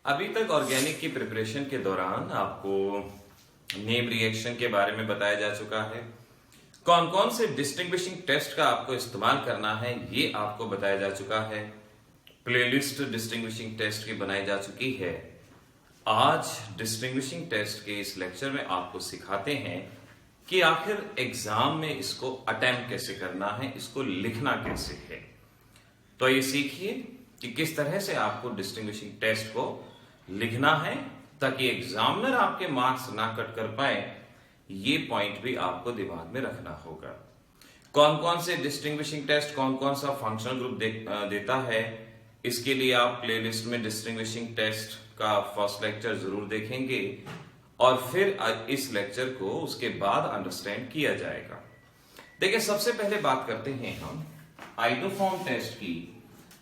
अभी तक ऑर्गेनिक की प्रिपरेशन के दौरान आपको नेम रिएक्शन के बारे में बताया जा चुका है। कौन कौन से डिस्टिंग्विशिंग टेस्ट का आपको इस्तेमाल करना है ये आपको बताया जा चुका है। प्लेलिस्ट डिस्टिंग्विशिंग टेस्ट की बनाई जा चुकी है। आज डिस्टिंग्विशिंग टेस्ट के इस लेक्चर में आपको सिखाते हैं कि आखिर एग्जाम में इसको अटेम्प्ट कैसे करना है, इसको लिखना कैसे है। तो ये सीखिए कि किस तरह से आपको डिस्टिंग्विशिंग टेस्ट को लिखना है ताकि एग्जामिनर आपके मार्क्स ना कट कर पाए। ये पॉइंट भी आपको दिमाग में रखना होगा। कौन कौन से डिस्टिंग्विशिंग टेस्ट, कौन कौन सा फंक्शनल ग्रुप देता है, इसके लिए आप प्लेलिस्ट में डिस्टिंग्विशिंग टेस्ट का फर्स्ट लेक्चर जरूर देखेंगे और फिर इस लेक्चर को उसके बाद अंडरस्टैंड किया जाएगा। देखिए, सबसे पहले बात करते हैं हम आइडोफॉर्म टेस्ट की।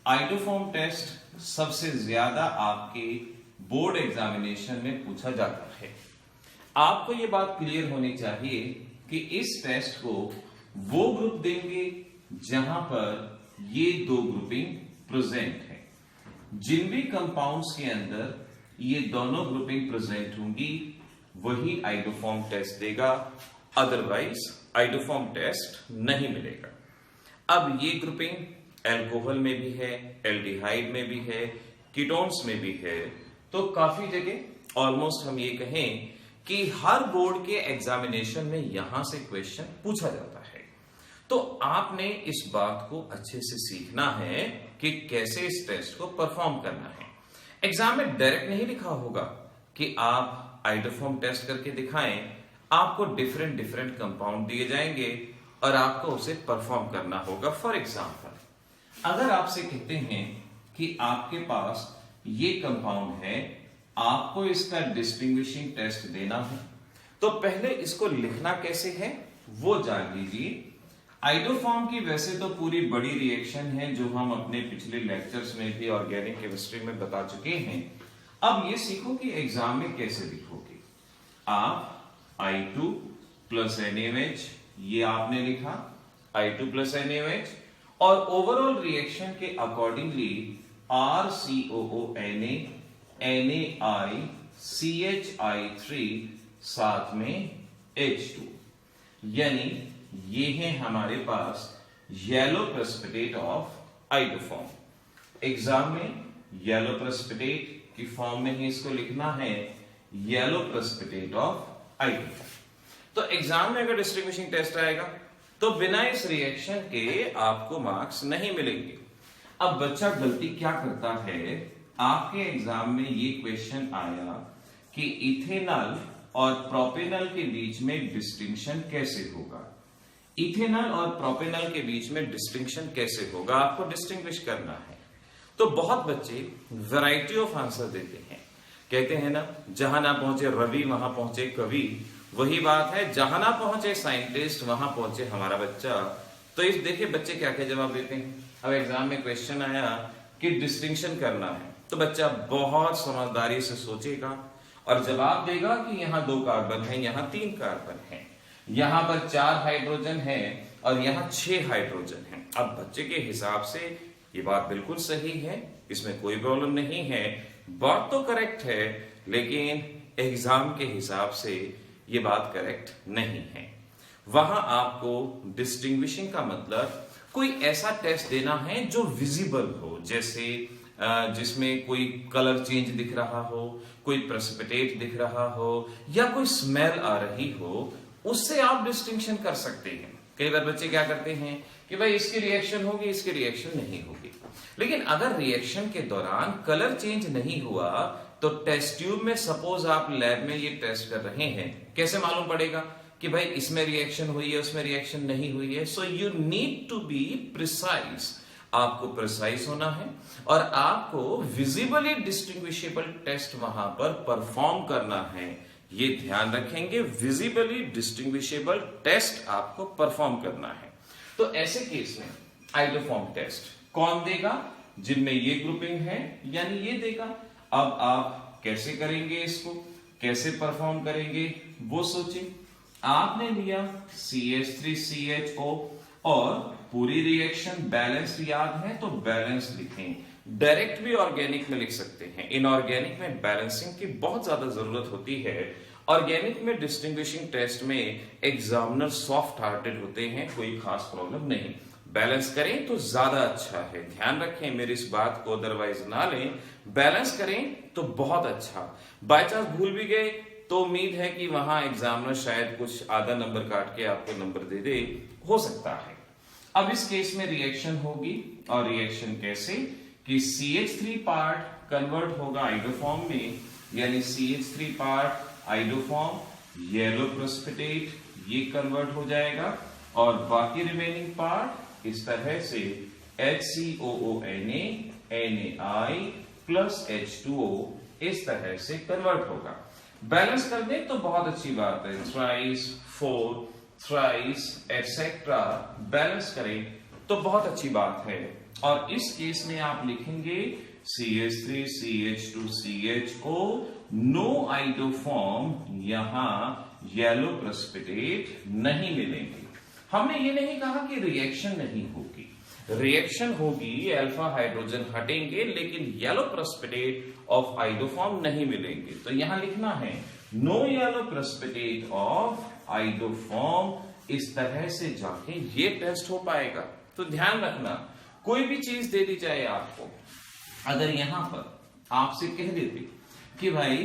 आइडोफॉर्म टेस्ट सबसे ज्यादा आपके बोर्ड एग्जामिनेशन में पूछा जाता है। आपको यह बात क्लियर होनी चाहिए कि इस टेस्ट को वो ग्रुप देंगे जहां पर ये दो ग्रुपिंग प्रेजेंट है। जिन भी कंपाउंड्स के अंदर ये दोनों ग्रुपिंग प्रेजेंट होंगी वही आइडोफॉर्म टेस्ट देगा, अदरवाइज आइडोफॉर्म टेस्ट नहीं मिलेगा। अब ये ग्रुपिंग अल्कोहल में भी है, एल्डिहाइड में भी है, कीटोन्स में भी है, तो काफी जगह ऑलमोस्ट हम ये कहें कि हर बोर्ड के एग्जामिनेशन में यहां से क्वेश्चन पूछा जाता है। तो आपने इस बात को अच्छे से सीखना है कि कैसे इस टेस्ट को परफॉर्म करना है। एग्जाम में डायरेक्ट नहीं लिखा होगा कि आप आइडोफॉर्म टेस्ट करके दिखाएं। आपको डिफरेंट डिफरेंट कंपाउंड दिए जाएंगे और आपको उसे परफॉर्म करना होगा। फॉर एग्जाम्पल, अगर आपसे कहते हैं कि आपके पास ये कंपाउंड है, आपको इसका डिस्टिंग्विशिंग टेस्ट देना है, तो पहले इसको लिखना कैसे है वो जान लीजिए। आइडोफॉर्म की वैसे तो पूरी बड़ी रिएक्शन है जो हम अपने पिछले लेक्चर्स में भी ऑर्गेनिक केमिस्ट्री में बता चुके हैं। अब ये सीखो कि एग्जाम में कैसे लिखोगे। आप I2 प्लस NaOH ये आपने लिखा, I2 प्लस NaOH, और ओवरऑल रिएक्शन के अकॉर्डिंगली RCOONA NaI CHI3 साथ में H2, यानी ये है हमारे पास yellow precipitate of iodoform. Exam में येलो प्रेसिपिटेट की फॉर्म में ही इसको लिखना है, येलो प्रेसिपिटेट ऑफ आइडोफॉर्म। तो एग्जाम में अगर डिस्टिंग्विशिंग टेस्ट आएगा तो बिना इस रिएक्शन के आपको मार्क्स नहीं मिलेंगे। अब बच्चा गलती क्या करता है, आपके एग्जाम में ये क्वेश्चन आया कि इथेनॉल और प्रोपेनॉल के बीच में डिस्टिंक्शन कैसे होगा। इथेनॉल और प्रोपेनॉल के बीच में डिस्टिंक्शन कैसे होगा, आपको डिस्टिंग्विश करना है। तो बहुत बच्चे वैरायटी ऑफ आंसर देते हैं। कहते हैं ना, जहां ना पहुंचे रवि वहां पहुंचे कवि। वही बात है, जहां ना पहुंचे साइंटिस्ट वहां पहुंचे हमारा बच्चा। तो इस देखिए बच्चे क्या क्या जवाब देते हैं। अब एग्जाम में क्वेश्चन आया कि डिस्टिंक्शन करना है, तो बच्चा बहुत समझदारी से सोचेगा और जवाब देगा कि यहाँ 2 कार्बन है, यहाँ 3 कार्बन है, यहाँ पर 4 हाइड्रोजन है और यहाँ 6 हाइड्रोजन है। अब बच्चे के हिसाब से ये बात बिल्कुल सही है, इसमें कोई प्रॉब्लम नहीं है, बात तो करेक्ट है, लेकिन एग्जाम के हिसाब से ये बात करेक्ट नहीं है। वहां आपको डिस्टिंग्विशिंग का मतलब कोई ऐसा टेस्ट देना है जो विजिबल हो, जैसे जिसमें कोई कलर चेंज दिख रहा हो, कोई प्रेसिपिटेट दिख रहा हो या कोई स्मेल आ रही हो, उससे आप डिस्टिंक्शन कर सकते हैं। कई बार बच्चे क्या करते हैं कि भाई इसकी रिएक्शन होगी, इसकी रिएक्शन नहीं होगी। लेकिन अगर रिएक्शन के दौरान कलर चेंज नहीं हुआ तो टेस्ट ट्यूब में सपोज आप लैब में ये टेस्ट कर रहे हैं, कैसे मालूम पड़ेगा कि भाई इसमें रिएक्शन हुई है, उसमें रिएक्शन नहीं हुई है। So you need to be precise. आपको प्रिसाइज होना है और आपको विजिबली डिस्टिंग्विशेबल टेस्ट वहां पर परफॉर्म करना है। ये ध्यान रखेंगे, विजिबली डिस्टिंग्विशेबल टेस्ट आपको परफॉर्म करना है। तो ऐसे केस में आइडोफॉर्म टेस्ट कौन देगा, जिनमें ये ग्रुपिंग है, यानी ये देगा। अब आप कैसे करेंगे, इसको कैसे परफॉर्म करेंगे वो सोचिए। आपने लिया CH3CHO और पूरी रिएक्शन बैलेंस्ड याद है तो बैलेंस लिखें। डायरेक्ट भी ऑर्गेनिक में लिख सकते हैं। इनऑर्गेनिक में बैलेंसिंग की बहुत ज्यादा जरूरत होती है। ऑर्गेनिक में डिस्टिंग्विशिंग टेस्ट में एग्जामिनर सॉफ्ट हार्टेड होते हैं, कोई खास प्रॉब्लम नहीं। बैलेंस करें तो ज्यादा अच्छा है, ध्यान रखें मेरी इस बात को, अदरवाइज ना लें। बैलेंस करें तो बहुत अच्छा। बाय चांस भूल भी गए तो उम्मीद है कि वहां एग्जामिनर शायद कुछ आधा नंबर काट के आपको नंबर दे दे, हो सकता है। अब इस केस में रिएक्शन होगी, और रिएक्शन कैसे कि CH3 पार्ट कन्वर्ट होगा आइडोफॉर्म में, यानी CH3 part iodoform yellow precipitate ये कन्वर्ट हो जाएगा, और बाकी रिमेनिंग पार्ट इस तरह से HCOONA NaI प्लस H2O इस तरह से कन्वर्ट होगा। बैलेंस कर दें तो बहुत अच्छी बात है, thrice, four, thrice etcetera balance करें तो बहुत अच्छी बात है। और इस केस में आप लिखेंगे CH3 CH2 CHO no iodoform, यहां येलो प्रेसिपिटेट नहीं मिलेंगे। हमने ये नहीं कहा कि रिएक्शन नहीं होगी, रिएक्शन होगी, अल्फा हाइड्रोजन हटेंगे, लेकिन येलो प्रेसिपिटेट ऑफ आइडोफॉर्म नहीं मिलेंगे। तो यहां लिखना है no yellow precipitate of iodoform, इस तरह से जाके ये टेस्ट हो पाएगा। तो ध्यान रखना, कोई भी चीज दे दी जाए आपको, अगर यहां पर आपसे कह देते कि भाई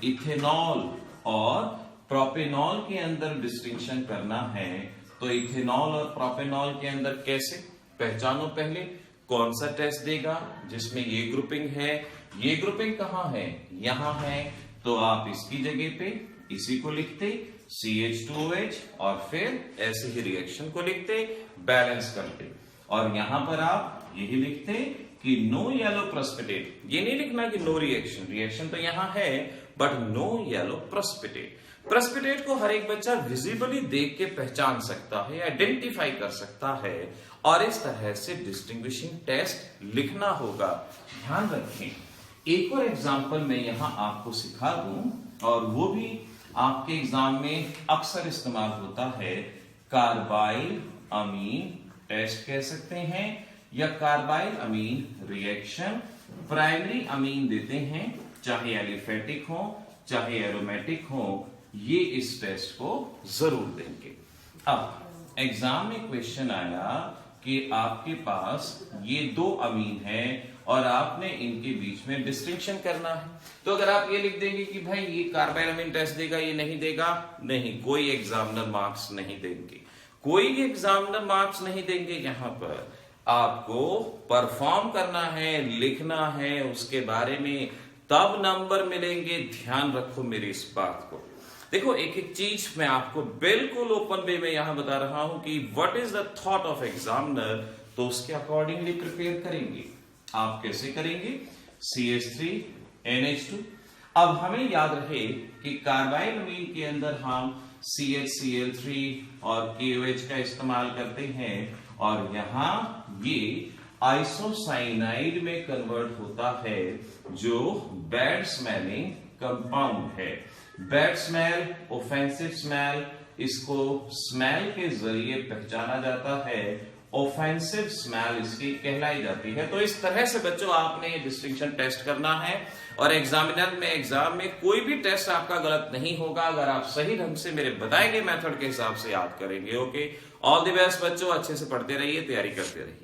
इथेनॉल और प्रोपेनॉल के अंदर डिस्टिंक्शन करना है, तो इथेनॉल और प्रोपेनॉल के अंदर कैसे पहचानो, पहले कौन सा टेस्ट देगा जिसमें ये ग्रुपिंग है, ये ग्रुपिंग कहां है, यहां है, तो आप इसकी जगह पे इसी को लिखते CH2OH, और फिर ऐसे ही रिएक्शन को लिखते, बैलेंस करते, और यहां पर आप यही लिखते कि नो येलो प्रेसिपिटेट। ये नहीं लिखना कि नो रिएक्शन, रिएक्शन तो यहां है but no yellow precipitate. Precipitate को हर एक बच्चा विजिबली देख के पहचान सकता है, आइडेंटिफाई कर सकता है, और इस तरह से डिस्टिंग्विशिंग टेस्ट लिखना होगा। ध्यान रखें, एक और एग्जांपल मैं यहां आपको सिखा दूं, और वो भी आपके एग्जाम में अक्सर इस्तेमाल होता है। कार्बाइल अमीन टेस्ट कह सकते हैं, या कार्बाइल अमीन रिएक्शन। प्राइमरी अमीन देते हैं, चाहे एलिफेटिक हो चाहे एरोमेटिक हो, ये इस टेस्ट को जरूर देंगे। अब एग्जाम में क्वेश्चन आया कि आपके पास ये दो अमीन है और आपने इनके बीच में डिस्टिंक्शन करना है, तो अगर आप ये लिख देंगे कि भाई ये कार्बाइल अमीन टेस्ट देगा, ये नहीं देगा, नहीं, कोई एग्जामिनर मार्क्स नहीं देंगे, कोई एग्जामिनर मार्क्स नहीं देंगे। यहां पर आपको परफॉर्म करना है, लिखना है उसके बारे में, तब नंबर मिलेंगे। ध्यान रखो मेरी इस बात को। देखो, एक एक चीज मैं आपको बिल्कुल ओपन वे में यहां बता रहा हूं कि what is the thought of examiner, तो उसके अकॉर्डिंगली प्रिपेयर करेंगे। आप कैसे करेंगे? CH3 NH2। अब हमें याद रहे कि कार्बाइल अमीन के अंदर हम CHCl3 और KOH का इस्तेमाल करते हैं, और यहां ये आइसोसाइनाइड में कन्वर्ट होता है, जो बैड स्मेलिंग कंपाउंड है। बैड स्मेल, ऑफेंसिव स्मेल, इसको स्मेल के जरिए पहचाना जाता है, ऑफेंसिव स्मेल इसकी कहलाई जाती है। तो इस तरह से बच्चों आपने डिस्टिंक्शन टेस्ट करना है, और एग्जामिनर में एग्जाम में कोई भी टेस्ट आपका गलत नहीं होगा अगर आप सही ढंग से मेरे बताए गए मेथड के हिसाब से याद करेंगे। ओके, ऑल द बेस्ट बच्चों, अच्छे से पढ़ते रहिए, तैयारी करते रहिए।